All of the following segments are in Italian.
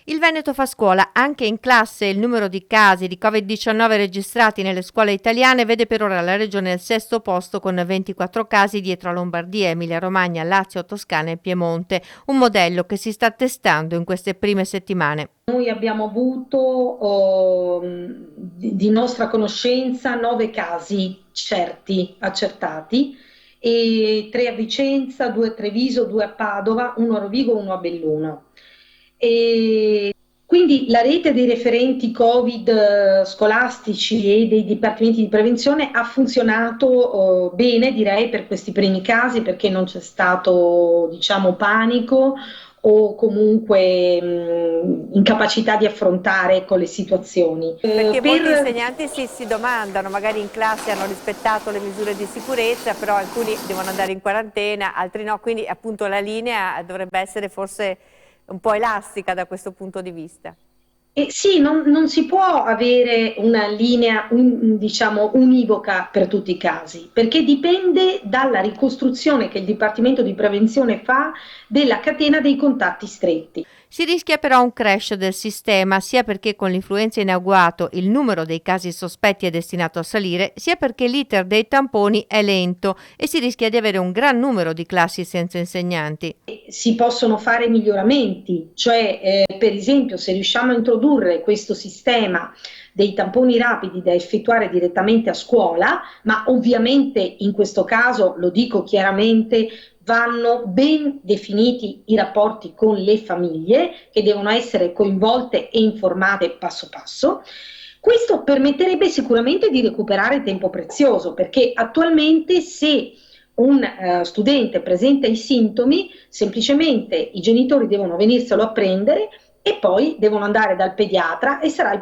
Il Veneto fa scuola. Anche in classe il numero di casi di Covid-19 registrati nelle scuole italiane vede per ora la regione al sesto posto con 24 casi dietro a Lombardia, Emilia-Romagna, Lazio, Toscana e Piemonte, un modello che si sta testando in queste prime settimane. Noi abbiamo avuto di nostra conoscenza 9 casi certi, accertati, e 3 a Vicenza, 2 a Treviso, 2 a Padova, 1 a Rovigo, 1 a Belluno. E quindi la rete dei referenti Covid scolastici e dei dipartimenti di prevenzione ha funzionato bene, direi, per questi primi casi, perché non c'è stato, diciamo, panico o comunque incapacità di affrontare con le situazioni. Perché molti insegnanti si domandano, magari in classe hanno rispettato le misure di sicurezza, però alcuni devono andare in quarantena, altri no, quindi appunto la linea dovrebbe essere forse un po' elastica da questo punto di vista. Sì, non si può avere una linea, diciamo, univoca per tutti i casi, perché dipende dalla ricostruzione che il Dipartimento di Prevenzione fa della catena dei contatti stretti. Si rischia però un crash del sistema, sia perché con l'influenza in agguato il numero dei casi sospetti è destinato a salire, sia perché l'iter dei tamponi è lento e si rischia di avere un gran numero di classi senza insegnanti. Si possono fare miglioramenti, cioè per esempio se riusciamo a introdurre questo sistema dei tamponi rapidi da effettuare direttamente a scuola, ma ovviamente in questo caso, lo dico chiaramente, vanno ben definiti i rapporti con le famiglie che devono essere coinvolte e informate passo passo. Questo permetterebbe sicuramente di recuperare tempo prezioso, perché attualmente se un studente presenta i sintomi, semplicemente i genitori devono venirselo a prendere e poi devono andare dal pediatra e sarà il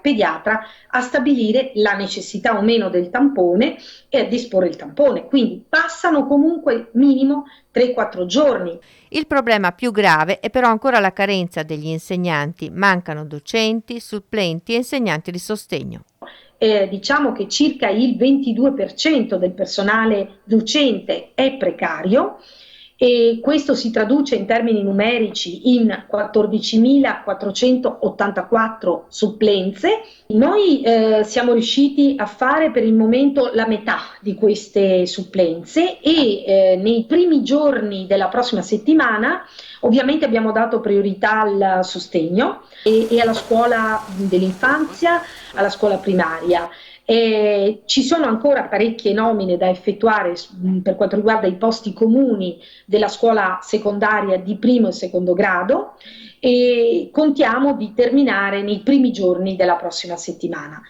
pediatra a stabilire la necessità o meno del tampone e a disporre il tampone. Quindi passano comunque minimo 3-4 giorni. Il problema più grave è però ancora la carenza degli insegnanti, mancano docenti, supplenti e insegnanti di sostegno. Diciamo che circa il 22% del personale docente è precario e questo si traduce in termini numerici in 14.484 supplenze. Noi siamo riusciti a fare per il momento la metà di queste supplenze e nei primi giorni della prossima settimana ovviamente abbiamo dato priorità al sostegno e alla scuola dell'infanzia, alla scuola primaria. Ci sono ancora parecchie nomine da effettuare per quanto riguarda i posti comuni della scuola secondaria di primo e secondo grado e contiamo di terminare nei primi giorni della prossima settimana.